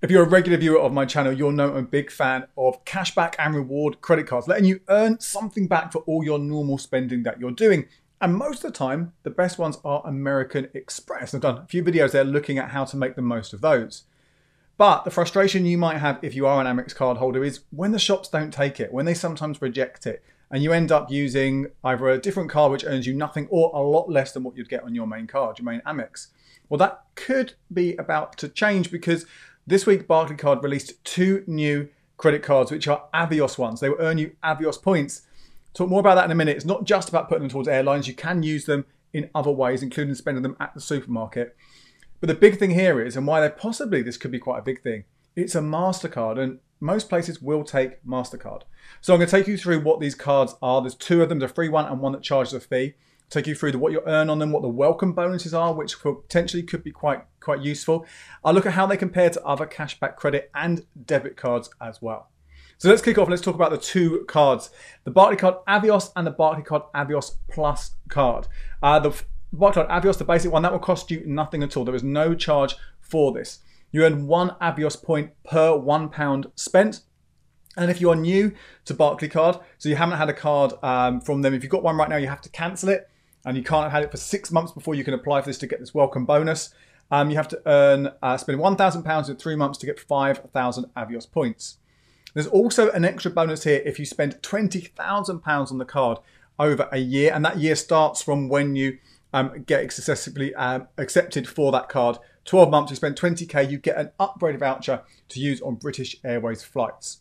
If you're a regular viewer of my channel, you'll know I'm a big fan of cashback and reward credit cards, letting you earn something back for all your normal spending that you're doing. And most of the time, the best ones are American Express. I've done a few videos there looking at how to make the most of those. But the frustration you might have if you are an Amex card holder is when the shops don't take it, when they sometimes reject it, and you end up using either a different card which earns you nothing or a lot less than what you'd get on your main card, your main Amex. Well, that could be about to change because this week Barclaycard released 2 new credit cards which are Avios ones. They will earn you Avios points. Talk more about that in a minute. It's not just about putting them towards airlines. You can use them in other ways, including spending them at the supermarket. But the big thing here is, and why this could be quite a big thing, it's a Mastercard, and most places will take Mastercard. So I'm going to take you through what these cards are. There's 2 of them, the free one and one that charges a fee. Take you through what you earn on them, what the welcome bonuses are, which potentially could be quite useful. I'll look at how they compare to other cashback credit and debit cards as well. So let's kick off. Let's talk about the 2 cards, the Barclaycard Avios and the Barclaycard Avios Plus card. The Barclaycard Avios, the basic one, that will cost you nothing at all. There is no charge for this. You earn 1 Avios point per £1 spent. And if you are new to Barclaycard, so you haven't had a card from them, if you've got one right now, you have to cancel it. And you can't have had it for 6 months before you can apply for this to get this welcome bonus. You have to spend £1,000 in 3 months to get 5,000 Avios points. There's also an extra bonus here if you spend £20,000 on the card over a year, and that year starts from when you get successfully accepted for that card. 12 months, you spend 20k, you get an upgrade voucher to use on British Airways flights.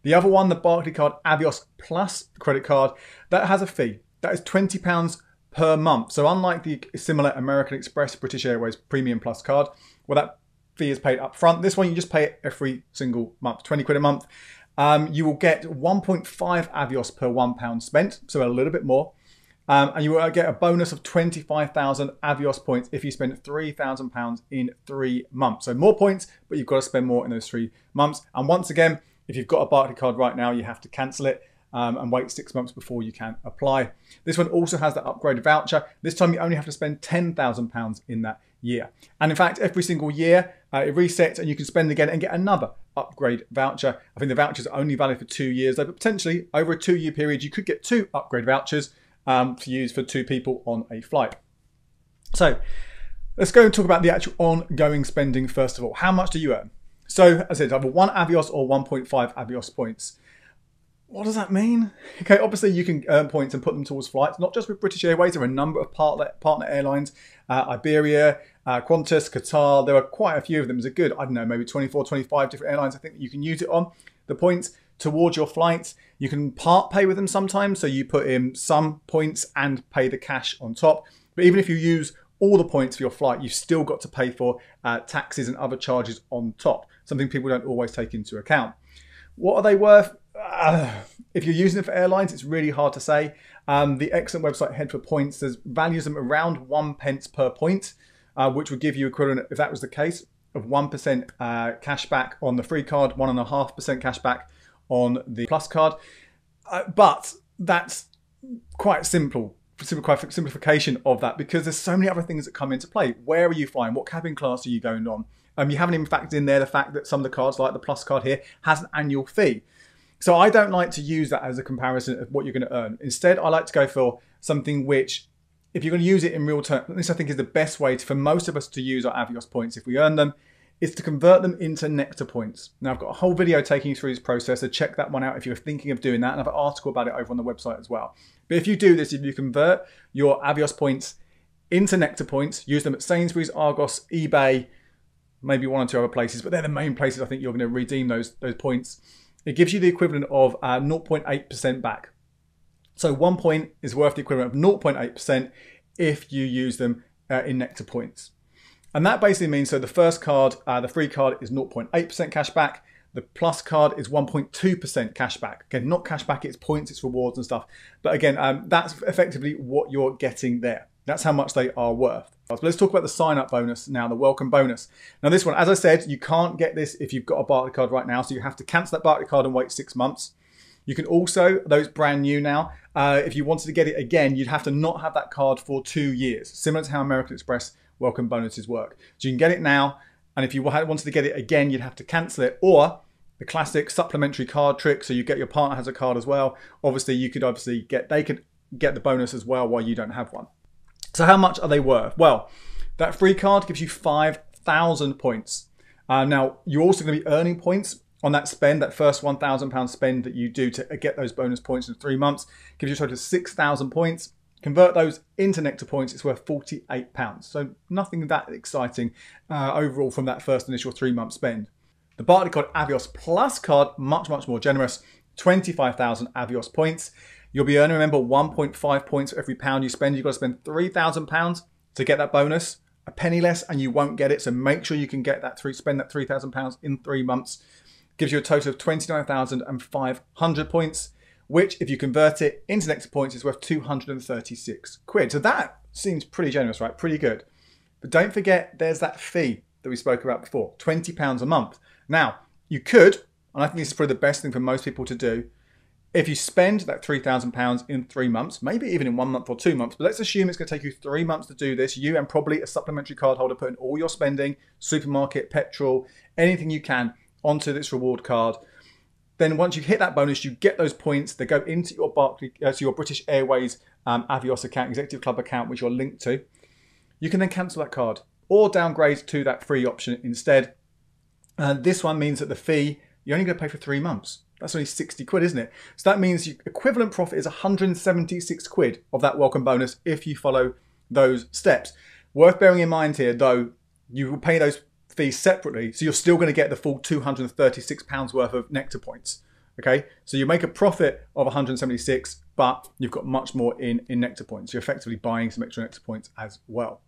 The other one, the Barclaycard Avios Plus credit card, that has a fee. That is £20 per month. So unlike the similar American Express British Airways Premium Plus card, where that fee is paid up front, this one you just pay it every single month, 20 quid a month. You will get 1.5 Avios per £1 spent, so a little bit more. And you will get a bonus of 25,000 Avios points if you spend £3,000 in 3 months. So more points, but you've got to spend more in those 3 months. And once again, if you've got a Barclaycard right now, you have to cancel it and wait 6 months before you can apply. This one also has that upgrade voucher. This time you only have to spend £10,000 in that year. And in fact, every single year it resets and you can spend again and get another upgrade voucher. I think the vouchers are only valid for 2 years, though, but potentially over a 2-year period, you could get 2 upgrade vouchers to use for 2 people on a flight. So let's go and talk about the actual ongoing spending first of all. How much do you earn? So as I said, either 1 Avios or 1.5 Avios points. What does that mean? Okay, obviously you can earn points and put them towards flights, not just with British Airways. There are a number of partner airlines, Iberia, Qantas, Qatar. There are quite a few of them. There's a good, I don't know, maybe 24, 25 different airlines I think that you can use it on. The points towards your flights. You can part pay with them sometimes. So you put in some points and pay the cash on top. But even if you use all the points for your flight, you've still got to pay for taxes and other charges on top. Something people don't always take into account. What are they worth? If you're using it for airlines, it's really hard to say. The excellent website Head for Points values them around 1 pence per point, which would give you equivalent, if that was the case, of 1% cashback on the free card, 1.5% cashback on the Plus card. But that's quite simplification of that, because there's so many other things that come into play. Where are you flying? What cabin class are you going on? You haven't even factored in there the fact that some of the cards, like the Plus card here, has an annual fee. So I don't like to use that as a comparison of what you're going to earn. Instead, I like to go for something which, if you're going to use it in real terms, this I think is the best way for most of us to use our Avios points if we earn them, is to convert them into Nectar points. Now I've got a whole video taking you through this process, so check that one out if you're thinking of doing that, and I have an article about it over on the website as well. But if you do this, if you convert your Avios points into Nectar points, use them at Sainsbury's, Argos, eBay, maybe 1 or 2 other places, but they're the main places I think you're going to redeem those points. It gives you the equivalent of 0.8% back. So 1 point is worth the equivalent of 0.8% if you use them in Nectar points. And that basically means, so the first card, the free card, is 0.8% cash back. The Plus card is 1.2% cash back. Again, not cash back, it's points, it's rewards and stuff. But again, that's effectively what you're getting there. That's how much they are worth. But let's talk about the sign-up bonus now, the welcome bonus. Now this one, as I said, you can't get this if you've got a Barclaycard right now, so you have to cancel that Barclaycard and wait 6 months. You can also, though it's brand new now, if you wanted to get it again, you'd have to not have that card for 2 years, similar to how American Express welcome bonuses work. So you can get it now, And if you wanted to get it again, you'd have to cancel it. Or the classic supplementary card trick, so you get your partner has a card as well. Obviously, they could get the bonus as well while you don't have one. So how much are they worth? Well, that free card gives you 5,000 points. Now, you're also going to be earning points on that spend, that first £1,000 spend that you do to get those bonus points in 3 months. Gives you a total of 6,000 points. Convert those into Nectar points, it's worth £48. So nothing that exciting overall from that first initial 3-month spend. The Barclaycard Avios Plus card, much more generous, 25,000 Avios points. You'll be earning, remember, 1.5 points for every pound you spend. You've got to spend £3,000 to get that bonus, a penny less, and you won't get it. So make sure you can get that spend that £3,000 in 3 months. Gives you a total of 29,500 points, which, if you convert it into Nectar points, is worth 236 quid. So that seems pretty generous, right? Pretty good. But don't forget, there's that fee that we spoke about before, £20 a month. Now, you could, and I think this is probably the best thing for most people to do, if you spend that £3,000 in 3 months, maybe even in 1 month or 2 months, but let's assume it's going to take you 3 months to do this, you and probably a supplementary card holder put in all your spending, supermarket, petrol, anything you can onto this reward card. Then once you hit that bonus, you get those points. They go into your British Airways Avios account, Executive Club account, which you're linked to. You can then cancel that card or downgrade to that free option instead. And this one means that the fee, you're only going to pay for 3 months. That's only 60 quid, isn't it? So that means your equivalent profit is 176 quid of that welcome bonus if you follow those steps. Worth bearing in mind here, though, you will pay those fees separately, so you're still going to get the full £236 worth of Nectar points. Okay, so you make a profit of 176, but you've got much more in Nectar points. You're effectively buying some extra Nectar points as well.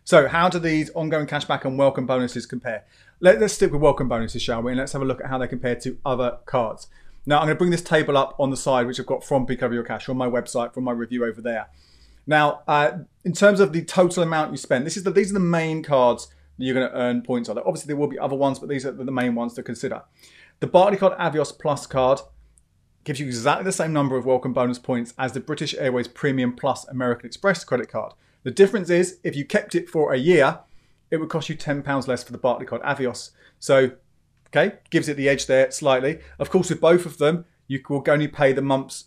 So how do these ongoing cashback and welcome bonuses compare? Let's stick with welcome bonuses, shall we? And let's have a look at how they compare to other cards. Now, I'm going to bring this table up on the side, which I've got from Pick Over Your Cash, from my website, from my review over there. Now, in terms of the total amount you spend, these are the main cards that you're going to earn points on. Obviously, there will be other ones, but these are the main ones to consider. The Barclaycard Avios Plus card gives you exactly the same number of welcome bonus points as the British Airways Premium Plus American Express credit card. The difference is, if you kept it for a year, it would cost you £10 less for the Barclaycard Avios. So, okay, gives it the edge there slightly. Of course, with both of them, you will only pay the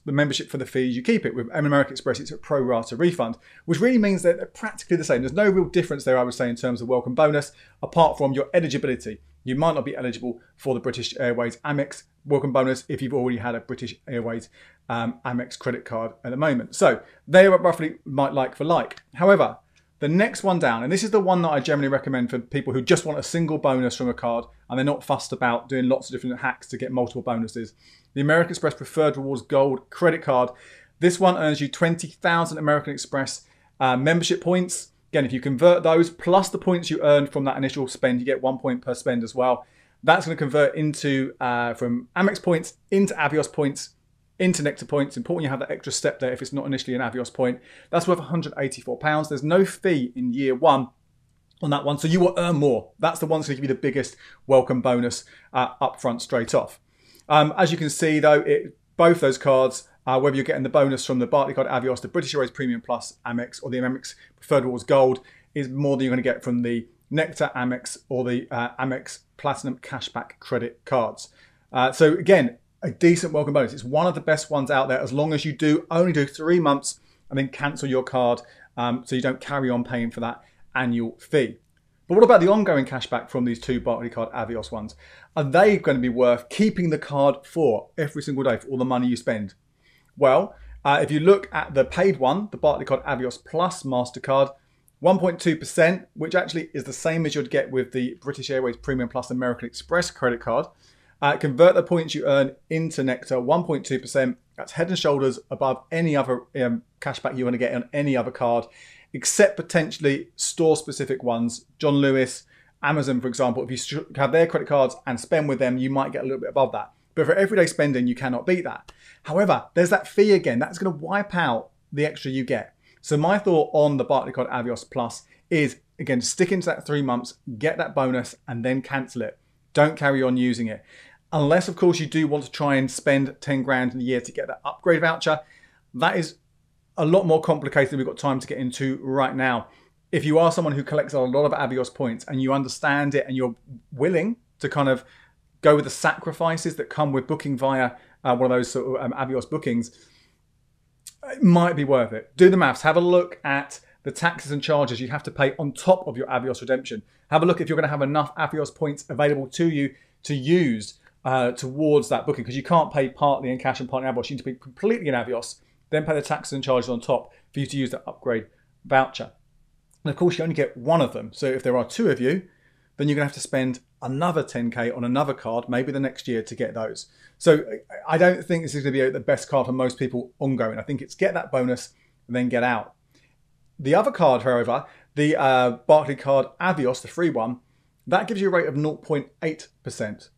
membership for the fees you keep it. With American Express, it's a pro rata refund, which really means that they're practically the same. There's no real difference there, I would say, in terms of welcome bonus, apart from your eligibility. You might not be eligible for the British Airways Amex welcome bonus if you've already had a British Airways Amex credit card at the moment. So they are roughly like for like. However, the next one down, and this is the one that I generally recommend for people who just want a single bonus from a card and they're not fussed about doing lots of different hacks to get multiple bonuses. The American Express Preferred Rewards Gold credit card. This one earns you 20,000 American Express membership points. Again, if you convert those plus the points you earned from that initial spend, you get 1 point per spend as well. That's going to convert into from Amex points into Avios points into Nectar points. Important you have that extra step there if it's not initially an Avios point. That's worth £184. There's no fee in year one on that one, so you will earn more. That's the one that's going to give you the biggest welcome bonus up front straight off. As you can see, though, both those cards, whether you're getting the bonus from the Barclaycard Avios, the British Airways Premium Plus Amex, or the Amex Preferred Rewards Gold, is more than you're going to get from the Nectar Amex or the Amex Platinum Cashback credit cards. So again, a decent welcome bonus. It's one of the best ones out there, as long as you only do 3 months and then cancel your card, so you don't carry on paying for that annual fee. But what about the ongoing cashback from these two Barclaycard Avios ones? Are they going to be worth keeping the card for every single day for all the money you spend? Well, if you look at the paid one, the Barclaycard Avios Plus Mastercard, 1.2%, which actually is the same as you'd get with the British Airways Premium Plus American Express credit card. Convert the points you earn into Nectar, 1.2%. That's head and shoulders above any other cashback you're going to get on any other card, except potentially store-specific ones. John Lewis, Amazon, for example, if you have their credit cards and spend with them, you might get a little bit above that. But for everyday spending, you cannot beat that. However, there's that fee again. That's going to wipe out the extra you get. So my thought on the Barclaycard Avios Plus is, again, stick into that 3 months, get that bonus, and then cancel it. Don't carry on using it. Unless, of course, you do want to try and spend 10 grand in a year to get that upgrade voucher. That is a lot more complicated than we've got time to get into right now. if you are someone who collects a lot of Avios points and you understand it and you're willing to kind of go with the sacrifices that come with booking via one of those sort of Avios bookings, it might be worth it. Do the maths. Have a look at the taxes and charges you have to pay on top of your Avios redemption. Have a look if you're going to have enough Avios points available to you to use towards that booking, because you can't pay partly in cash and partly in Avios. You need to pay completely in Avios, then pay the taxes and charges on top for you to use that upgrade voucher. And of course, you only get one of them. So if there are two of you, then you're going to have to spend another 10K on another card, maybe the next year, to get those. So I don't think this is going to be the best card for most people ongoing. I think it's get that bonus and then get out. The other card, however, the Barclaycard Avios, the free one, that gives you a rate of 0.8%.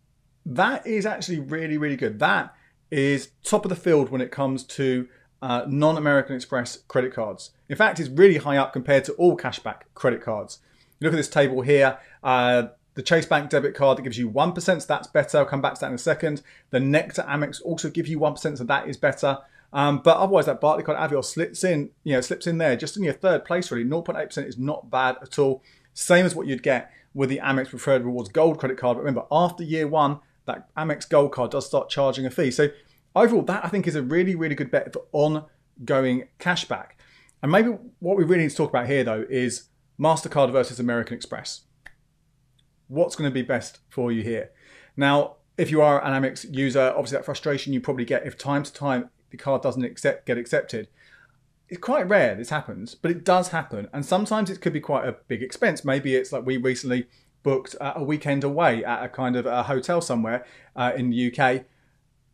That is actually really, really good. That is top of the field when it comes to non-American Express credit cards. In fact, it's really high up compared to all cashback credit cards. You look at this table here, the Chase Bank debit card that gives you 1%, so that's better. I'll come back to that in a second. The Nectar Amex also gives you 1%, so that is better. But otherwise, that Barclaycard Avios slips in there, just in your third place, really. 0.8% is not bad at all. Same as what you'd get with the Amex Preferred Rewards Gold credit card. But remember, after year one, that Amex Gold card does start charging a fee. So overall, that I think is a really, really good bet for ongoing cashback. And maybe what we really need to talk about here, though, is Mastercard versus American Express. What's going to be best for you here? Now, if you are an Amex user, obviously that frustration you probably get if time to time the card doesn't get accepted. It's quite rare this happens, but it does happen. And sometimes it could be quite a big expense. Maybe it's like we recently booked a weekend away at a kind of a hotel somewhere in the UK.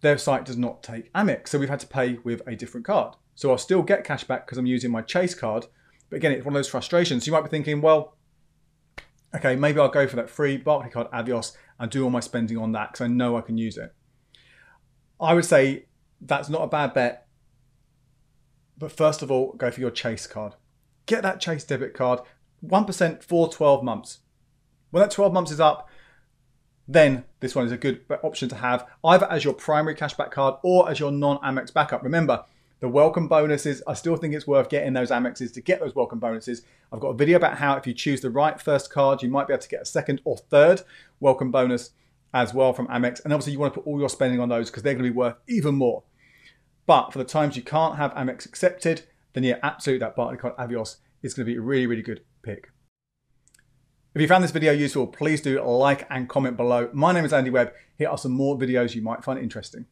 Their site does not take Amex, so we've had to pay with a different card. So I'll still get cash back because I'm using my Chase card. But again, it's one of those frustrations. You might be thinking, well, okay, maybe I'll go for that free Barclaycard Avios and do all my spending on that because I know I can use it. I would say that's not a bad bet. But first of all, go for your Chase card. Get that Chase debit card, 1% for 12 months. When that 12 months is up, then this one is a good option to have either as your primary cashback card or as your non-Amex backup. Remember, the welcome bonuses, I still think it's worth getting those Amexes to get those welcome bonuses. I've got a video about how if you choose the right first card, you might be able to get a second or third welcome bonus as well from Amex. And obviously you want to put all your spending on those because they're going to be worth even more. But for the times you can't have Amex accepted, then yeah, absolutely that Barclaycard Avios is going to be a really, really good pick. If you found this video useful, please do like and comment below. My name is Andy Webb. Here are some more videos you might find interesting.